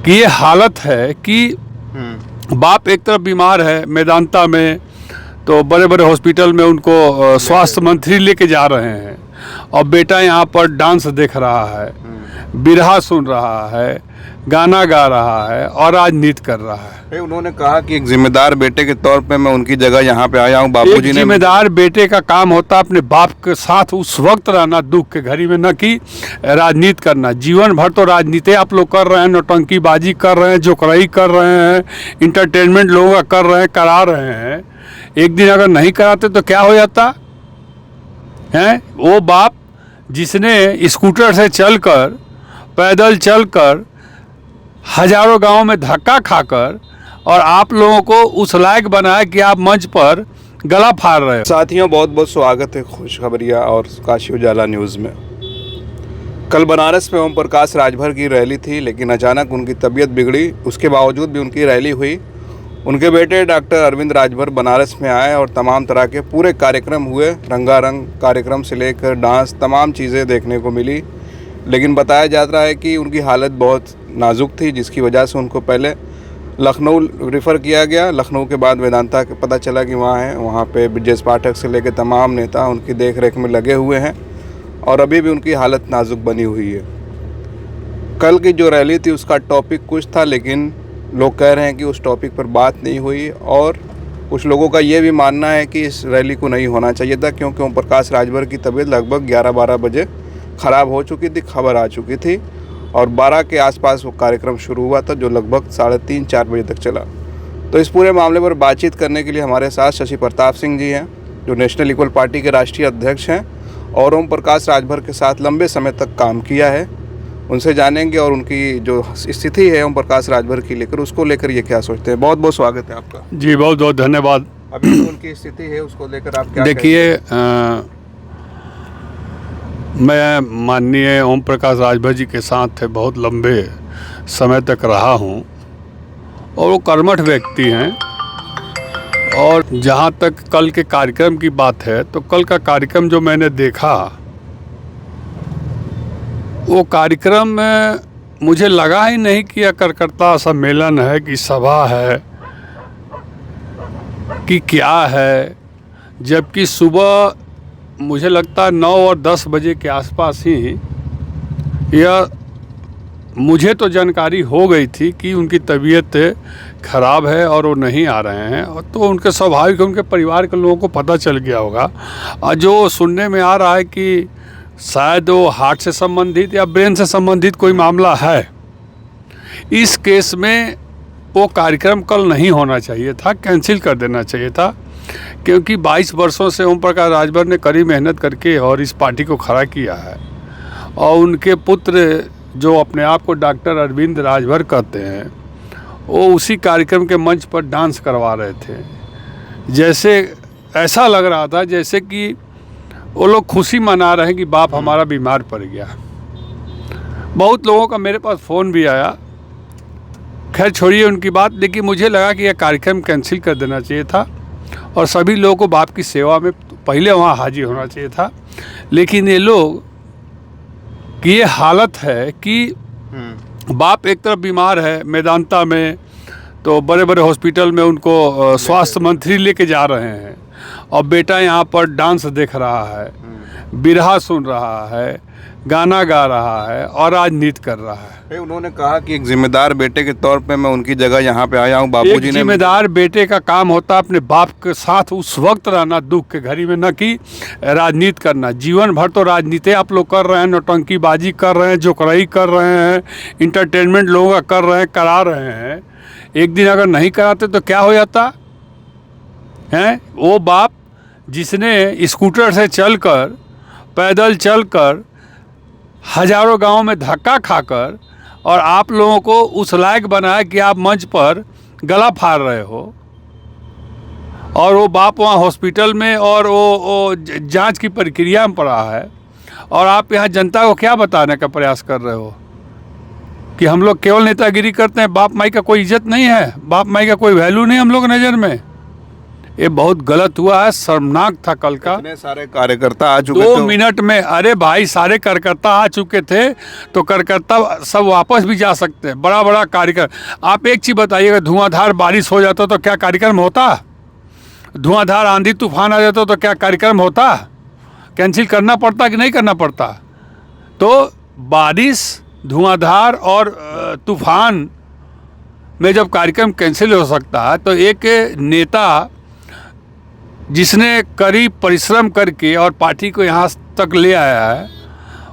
कि ये हालत है कि बाप एक तरफ बीमार है मेदांता में, तो बड़े बड़े हॉस्पिटल में उनको स्वास्थ्य मंत्री लेके जा रहे हैं, और बेटा यहाँ पर डांस देख रहा है, बिरहा सुन रहा है, गाना गा रहा है और राजनीति कर रहा है। उन्होंने कहा कि एक जिम्मेदार बेटे के तौर पे मैं उनकी जगह यहाँ पे आया हूँ। बापूजी ने जिम्मेदार बेटे का काम होता अपने बाप के साथ उस वक्त रहना दुख के घड़ी में, न कि राजनीति करना। जीवन भर तो राजनीति आप लोग कर रहे हैं, नौटंकीबाजी कर रहे हैं, जोकराई कर रहे हैं, इंटरटेनमेंट लोगों का कर रहे हैं, करा रहे हैं। एक दिन अगर नहीं कराते तो क्या हो जाता है? वो बाप जिसने स्कूटर से चलकर, पैदल चलकर, हजारों गांव में धक्का खाकर और आप लोगों को उस लायक बनाया कि आप मंच पर गला फाड़ रहे हो। साथियों, बहुत बहुत स्वागत है खुशखबरिया और काशी उजाला न्यूज़ में। कल बनारस में ओम प्रकाश राजभर की रैली थी, लेकिन अचानक उनकी तबीयत बिगड़ी। उसके बावजूद भी उनकी रैली हुई। उनके बेटे डॉक्टर अरविंद राजभर बनारस में आए और तमाम तरह के पूरे कार्यक्रम हुए। रंगारंग कार्यक्रम से लेकर डांस, तमाम चीज़ें देखने को मिली। लेकिन बताया जा रहा है कि उनकी हालत बहुत नाजुक थी, जिसकी वजह से उनको पहले लखनऊ रेफ़र किया गया। लखनऊ के बाद वेदांता के पता चला कि वहाँ पे ब्रजेश पाठक से लेकर तमाम नेता उनकी देख रेख में लगे हुए हैं और अभी भी उनकी हालत नाजुक बनी हुई है। कल की जो रैली थी उसका टॉपिक कुछ था, लेकिन लोग कह रहे हैं कि उस टॉपिक पर बात नहीं हुई, और कुछ लोगों का ये भी मानना है कि इस रैली को नहीं होना चाहिए था, क्योंकि ओम प्रकाश राजभर की तबीयत लगभग 11-12 बजे ख़राब हो चुकी थी, खबर आ चुकी थी, और 12 के आसपास वो कार्यक्रम शुरू हुआ था, जो लगभग 3:30-4 बजे तक चला। तो इस पूरे मामले पर बातचीत करने के लिए हमारे साथ शशि प्रताप सिंह जी हैं, जो नेशनल इक्वल पार्टी के राष्ट्रीय अध्यक्ष हैं और ओम प्रकाश राजभर के साथ लंबे समय तक काम किया है। उनसे जानेंगे और उनकी जो स्थिति है ओम प्रकाश राजभर की लेकर, उसको लेकर ये क्या सोचते हैं। बहुत बहुत स्वागत है आपका। जी, बहुत बहुत धन्यवाद। अभी जो उनकी स्थिति है उसको लेकर आप क्या देखिए, मैं माननीय ओम प्रकाश राजभर जी के साथ बहुत लंबे समय तक रहा हूँ और वो कर्मठ व्यक्ति हैं। और जहाँ तक कल के कार्यक्रम की बात है, तो कल का कार्यक्रम जो मैंने देखा, वो कार्यक्रम में मुझे लगा ही नहीं कि यह कार्यकर्ता सम्मेलन है कि सभा है कि क्या है। जबकि सुबह मुझे लगता है 9 और 10 बजे के आसपास ही यह मुझे तो जानकारी हो गई थी कि उनकी तबीयत ख़राब है और वो नहीं आ रहे हैं। और तो उनके स्वाभाविक उनके परिवार के लोगों को पता चल गया होगा। और जो सुनने में आ रहा है कि शायद वो हार्ट से संबंधित या ब्रेन से संबंधित कोई मामला है, इस केस में वो कार्यक्रम कल नहीं होना चाहिए था, कैंसिल कर देना चाहिए था। क्योंकि 22 वर्षों से ओम प्रकाश राजभर ने कड़ी मेहनत करके और इस पार्टी को खड़ा किया है। और उनके पुत्र जो अपने आप को डॉक्टर अरविंद राजभर कहते हैं, वो उसी कार्यक्रम के मंच पर डांस करवा रहे थे। जैसे ऐसा लग रहा था जैसे कि वो लोग खुशी मना रहे हैं कि बाप हमारा बीमार पड़ गया। बहुत लोगों का मेरे पास फ़ोन भी आया। खैर छोड़िए उनकी बात, लेकिन मुझे लगा कि यह कार्यक्रम कैंसिल कर देना चाहिए था और सभी लोगों को बाप की सेवा में पहले वहाँ हाजिर होना चाहिए था। लेकिन ये लोग कि ये हालत है कि बाप एक तरफ बीमार है मेदांता में, तो बड़े बड़े हॉस्पिटल में उनको स्वास्थ्य मंत्री लेके जा रहे हैं, और बेटा यहाँ पर डांस देख रहा है, बिरहा सुन रहा है, गाना गा रहा है और राजनीति कर रहा है। उन्होंने कहा कि एक जिम्मेदार बेटे के तौर पे मैं उनकी जगह यहाँ पे आया हूँ। बापूजी ने जिम्मेदार बेटे का काम होता अपने बाप के साथ उस वक्त रहना दुख के घड़ी में, न कि राजनीति करना। जीवन भर तो राजनीति आप लोग कर रहे हैं, नौटंकीबाजी कर रहे हैं, जोकराई कर रहे हैं, इंटरटेनमेंट लोगों का कर रहे हैं, करा रहे हैं। एक दिन अगर नहीं कराते तो क्या हो जाता है? वो बाप जिसने स्कूटर से चलकर, पैदल चलकर, हजारों गांव में धक्का खाकर और आप लोगों को उस लायक बनाया कि आप मंच पर गला फाड़ रहे हो, और वो बाप वहाँ हॉस्पिटल में और वो जांच की प्रक्रिया में पड़ा है, और आप यहाँ जनता को क्या बताने का प्रयास कर रहे हो कि हम लोग केवल नेतागिरी करते हैं, बाप माई का कोई इज्जत नहीं है, बाप माई का कोई वैल्यू नहीं हम लोग नज़र में। ये बहुत गलत हुआ है, शर्मनाक था कल का। इतने सारे कार्यकर्ता आ चुके 2 तो मिनट में, अरे भाई सारे कार्यकर्ता आ चुके थे तो कार्यकर्ता सब वापस भी जा सकते हैं। बड़ा बड़ा कार्यक्रम, आप एक चीज़ बताइएगा, धुआंधार बारिश हो जाता तो क्या कार्यक्रम होता? धुआंधार आंधी तूफान आ जाता तो क्या कार्यक्रम होता? कैंसिल करना पड़ता कि नहीं करना पड़ता? तो बारिश, धुआंधार और तूफान में जब कार्यक्रम कैंसिल हो सकता है तो एक नेता जिसने कड़ी परिश्रम करके और पार्टी को यहाँ तक ले आया है,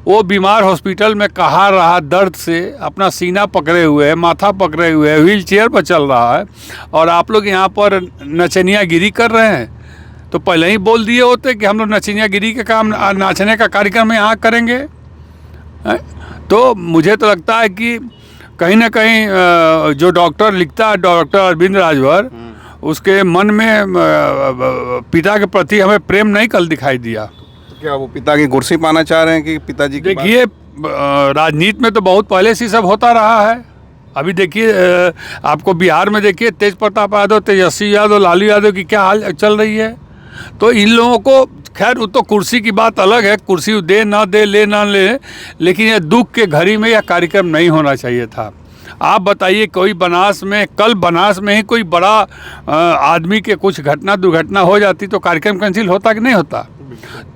वो बीमार हॉस्पिटल में कहा रहा दर्द से, अपना सीना पकड़े हुए है, माथा पकड़े हुए है, व्हील चेयर पर चल रहा है, और आप लोग यहाँ पर नचनियागिरी कर रहे हैं। तो पहले ही बोल दिए होते कि हम लोग नचनियागिरी के काम, नाचने का कार्यक्रम यहाँ करेंगे। तो मुझे तो लगता है कि कहीं ना कहीं जो डॉक्टर लिखता है, डॉक्टर अरविंद राजभर, उसके मन में पिता के प्रति हमें प्रेम नहीं कल दिखाई दिया। क्या वो पिता की कुर्सी पाना चाह रहे हैं कि पिताजी की देखिए, राजनीति में तो बहुत पहले से सब होता रहा है। अभी देखिए, आपको बिहार में देखिए, तेज प्रताप यादव, तेजस्वी यादव, लालू यादव की क्या हाल चल रही है। तो इन लोगों को, खैर वो तो कुर्सी की बात अलग है, कुर्सी दे ना दे, ले ना ले, लेकिन ये दुख के घड़ी में यह कार्यक्रम नहीं होना चाहिए था। आप बताइए, कोई बनास में, कल बनास में ही कोई बड़ा आदमी के कुछ घटना दुर्घटना हो जाती तो कार्यक्रम कैंसिल होता कि नहीं होता?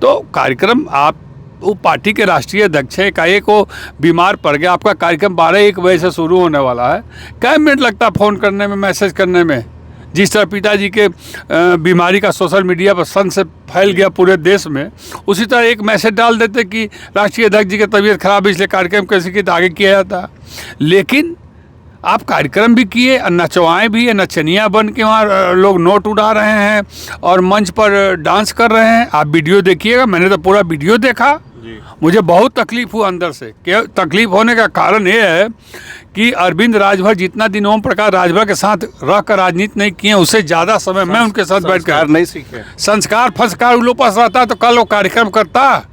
तो कार्यक्रम, आप वो पार्टी के राष्ट्रीय अध्यक्ष है, एकाएक वो बीमार पड़ गया, आपका कार्यक्रम 12-1 बजे से शुरू होने वाला है, क्या मिनट लगता है फ़ोन करने में, मैसेज करने में? जिस तरह पिताजी के बीमारी का सोशल मीडिया पर सन से फैल गया पूरे देश में, उसी तरह एक मैसेज डाल देते कि राष्ट्रीय अध्यक्ष जी की तबीयत खराब है इसलिए कार्यक्रम कैसे किए, आगे किया जाता। लेकिन आप कार्यक्रम भी किए, नचवाएँ भी है, नचनिया बन के वहाँ लोग नोट उड़ा रहे हैं और मंच पर डांस कर रहे हैं। आप वीडियो देखिएगा, मैंने तो पूरा वीडियो देखा, मुझे बहुत तकलीफ हुआ अंदर से। तकलीफ होने का कारण ये है कि अरविंद राजभर जितना दिन ओम प्रकाश राजभर के साथ रह कर राजनीति नहीं किए, उससे ज़्यादा समय मैं उनके साथ बैठ कर नहीं सीखे। संस्कार फंस्कार उन लोग पास रहता तो कल वो कार्यक्रम करता,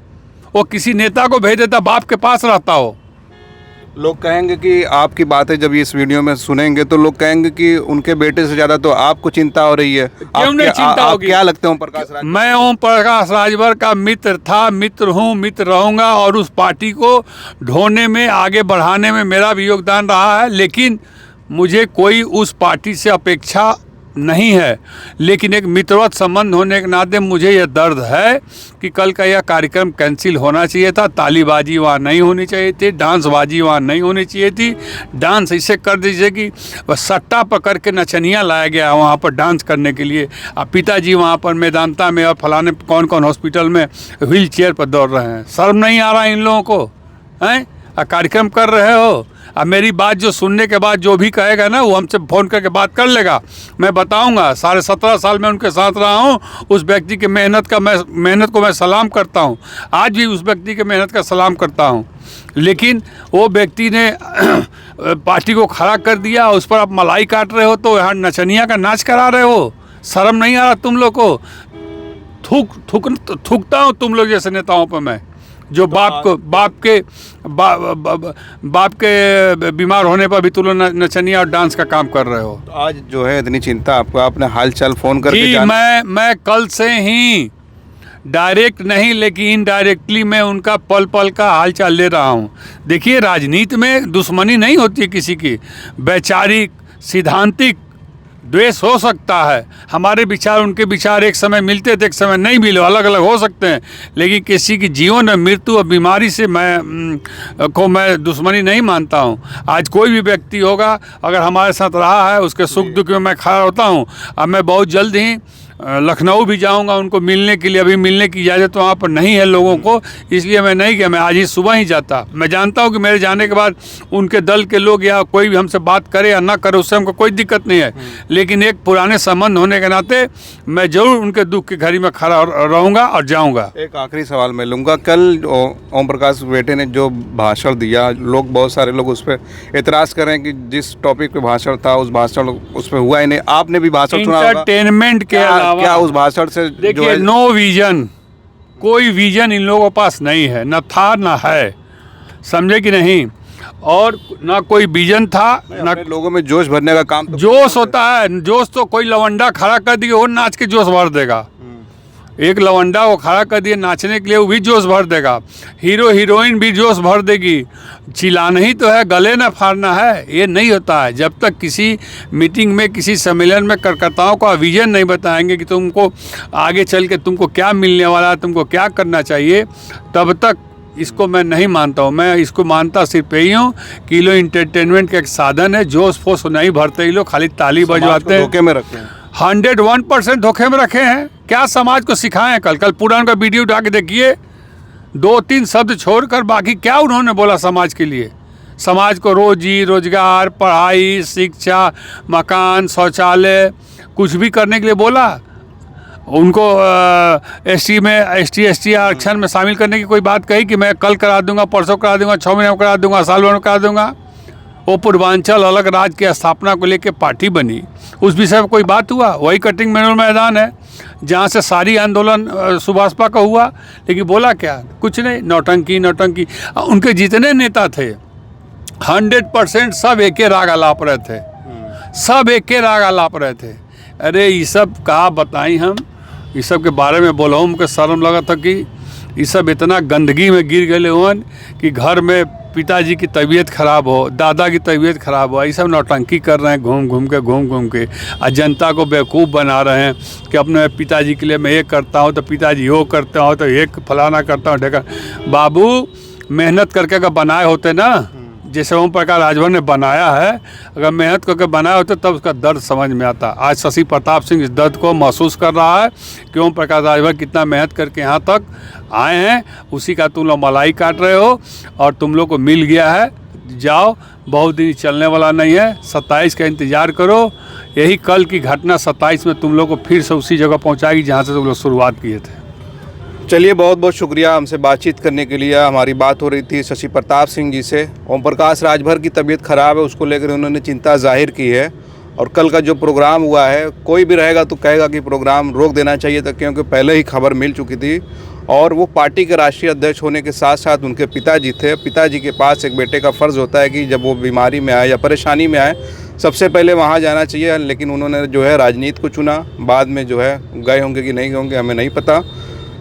वो किसी नेता को भेज देता, बाप के पास रहता हो। लोग कहेंगे कि आपकी बातें जब इस वीडियो में सुनेंगे तो लोग कहेंगे कि उनके बेटे से ज़्यादा तो आपको चिंता हो रही है। क्यों नहीं चिंता होगी? क्या लगते हैं ओम प्रकाश राजभर? मैं ओम प्रकाश राजभर का मित्र था, मित्र हूँ, मित्र रहूँगा, और उस पार्टी को ढोने में, आगे बढ़ाने में मेरा भी योगदान रहा है। लेकिन मुझे कोई उस पार्टी से अपेक्षा नहीं है, लेकिन एक मित्रवत संबंध होने के नाते मुझे यह दर्द है कि कल का यह कार्यक्रम कैंसिल होना चाहिए था। तालीबाजी वहाँ नहीं होनी चाहिए थी, डांसबाजी वहाँ नहीं होनी चाहिए थी। डांस इसे कर दीजिए कि सट्टा पकड़ के नचनिया लाया गया वहाँ पर डांस करने के लिए। अब पिताजी वहाँ पर मैदानता में और फलाने कौन कौन हॉस्पिटल में व्हील चेयर पर दौड़ रहे हैं। शर्म नहीं आ रहा इन लोगों को? हैं, कार्यक्रम कर रहे हो। अब मेरी बात जो सुनने के बाद जो भी कहेगा ना, वो हमसे फ़ोन करके बात कर लेगा, मैं बताऊंगा। 17.5 साल में उनके साथ रहा हूँ, उस व्यक्ति की मेहनत को मैं सलाम करता हूँ, आज भी उस व्यक्ति की मेहनत का सलाम करता हूँ। लेकिन वो व्यक्ति ने पार्टी को खड़ा कर दिया, उस पर आप मलाई काट रहे हो, तो यहाँ नचनिया का नाच करा रहे हो। शर्म नहीं आ रहा तुम लोग को? थूकता हूँ तुम लोग जैसे नेताओं पर मैं, जो बाप के बीमार होने पर भी तुम लोग नचनिया और डांस का काम कर रहे हो। तो आज जो है इतनी चिंता आपको, आपने हालचाल फ़ोन करके जी, मैं कल से ही डायरेक्ट नहीं लेकिन इनडायरेक्टली मैं उनका पल पल का हालचाल ले रहा हूँ। देखिए, राजनीति में दुश्मनी नहीं होती किसी की, वैचारिक सिद्धांतिक द्वेष हो सकता है। हमारे विचार उनके विचार एक समय मिलते थे, एक समय नहीं मिले, अलग अलग हो सकते हैं, लेकिन किसी की जीवन और मृत्यु और बीमारी से मैं दुश्मनी नहीं मानता हूं। आज कोई भी व्यक्ति होगा, अगर हमारे साथ रहा है, उसके सुख दुख में मैं खड़ा होता हूं। अब मैं बहुत जल्द ही लखनऊ भी जाऊंगा उनको मिलने के लिए। अभी मिलने की इजाज़त वहाँ पर नहीं है लोगों को, इसलिए मैं नहीं गया। मैं आज ही सुबह ही जाता। मैं जानता हूँ कि मेरे जाने के बाद उनके दल के लोग या कोई भी हमसे बात करे या ना करे, उससे हमको कोई दिक्कत नहीं है, लेकिन एक पुराने संबंध होने के नाते मैं ज़रूर उनके दुख की घड़ी में खड़ा रहूँगा और जाऊँगा। एक आखिरी सवाल मैं लूँगा, कल ओम प्रकाश बेटे ने जो भाषण दिया, लोग बहुत सारे लोग उस पर एतराज़ कर रहे हैं कि जिस टॉपिक पे भाषण था उस भाषण उस पर हुआ ही नहीं। आपने भी भाषण सुना होगा, एंटरटेनमेंट के क्या उस भाषण से? देखिए, नो विजन, कोई विजन इन लोगों के पास नहीं है, न था न है, समझे कि नहीं। और ना कोई विजन था ना अपने लोगों में जोश भरने का काम तो जोश होता है। जोश तो कोई लवंडा खड़ा कर दिए वो नाच के जोश भर देगा। एक लवंडा वो खड़ा कर दिए नाचने के लिए, वो भी जोश भर देगा। हीरो हीरोइन भी जोश भर देगी। चिल्लाना ही तो है, गले न फाड़ना है। ये नहीं होता है जब तक किसी मीटिंग में, किसी सम्मेलन में कार्यकर्ताओं का विजन नहीं बताएंगे कि तुमको आगे चल के तुमको क्या मिलने वाला है, तुमको क्या करना चाहिए, तब तक इसको मैं नहीं मानता हूँ। मैं इसको मानता सिर्फ यही हूँ कि ये लोग इंटरटेनमेंट का एक साधन है। जोश फोश नहीं भरते, ये लोग खाली ताली बजवाते हैं। धोखे में रखे हैं। 101% धोखे में रखे हैं। क्या समाज को सिखाएं? कल पुराण का वीडियो उठा के देखिए, 2-3 शब्द छोड़कर बाकी क्या उन्होंने बोला समाज के लिए। समाज को रोजी रोजगार, पढ़ाई, शिक्षा, मकान, शौचालय कुछ भी करने के लिए बोला। उनको एसटी में एसटी आरक्षण में शामिल करने की कोई बात कही कि मैं कल करा दूंगा, परसों करा दूंगा, 6 महीने में करा दूंगा, साल भर में करा दूंगा। वो पूर्वांचल अलग राज्य की स्थापना को लेकर पार्टी बनी, उस विषय में कोई बात हुआ? वही कटिंग मैदान है जहाँ से सारी आंदोलन सुभाषपा का हुआ। लेकिन बोला क्या? कुछ नहीं, नौटंकी। उनके जितने नेता थे 100% सब एक ही राग आलाप रहे थे, सब एक ही राग आलाप रहे थे। अरे ये सब कहा बताई हम, ये सब के बारे में बोलूँ मुझे शर्म लगा था कि ये सब इतना गंदगी में गिर गए हुए कि घर में पिताजी की तबीयत ख़राब हो, दादा की तबीयत ख़राब हो, ये सब नौटंकी कर रहे हैं घूम घूम के और जनता को बेवकूफ़ बना रहे हैं कि अपने पिताजी के लिए मैं ये करता हूँ तो पिताजी वो करते हो तो एक फलाना करता हूँ ढेकर। बाबू मेहनत करके अगर बनाए होते ना, जैसे ओम प्रकाश राजभर ने बनाया है, अगर मेहनत करके बनाया होता तब उसका दर्द समझ में आता। आज शशि प्रताप सिंह इस दर्द को महसूस कर रहा है कि ओम प्रकाश राजभर कितना मेहनत करके यहाँ तक आए हैं, उसी का तुम लोग मलाई काट रहे हो और तुम लोग को मिल गया है। जाओ, बहुत दिन चलने वाला नहीं है, 27 का इंतज़ार करो। यही कल की घटना 27 में तुम लोग को फिर से उसी जगह पहुँचाएगी जहाँ से तुम लोग शुरुआत किए थे। चलिए, बहुत बहुत शुक्रिया हमसे बातचीत करने के लिए। हमारी बात हो रही थी शशि प्रताप सिंह जी से। ओम प्रकाश राजभर की तबीयत ख़राब है, उसको लेकर उन्होंने चिंता जाहिर की है। और कल का जो प्रोग्राम हुआ है, कोई भी रहेगा तो कहेगा कि प्रोग्राम रोक देना चाहिए था, क्योंकि पहले ही खबर मिल चुकी थी। और वो पार्टी के राष्ट्रीय अध्यक्ष होने के साथ साथ उनके पिताजी थे। पिताजी के पास एक बेटे का फ़र्ज़ होता है कि जब वो बीमारी में आए या परेशानी में आए, सबसे पहले वहाँ जाना चाहिए। लेकिन उन्होंने जो है राजनीति को चुना। बाद में जो है गए होंगे कि नहीं गए होंगे हमें नहीं पता।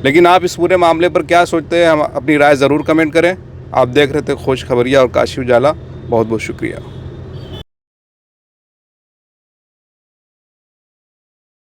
लेकिन आप इस पूरे मामले पर क्या सोचते हैं, हम अपनी राय ज़रूर कमेंट करें। आप देख रहे थे खोज खबरिया और काशी उजाला। बहुत बहुत शुक्रिया।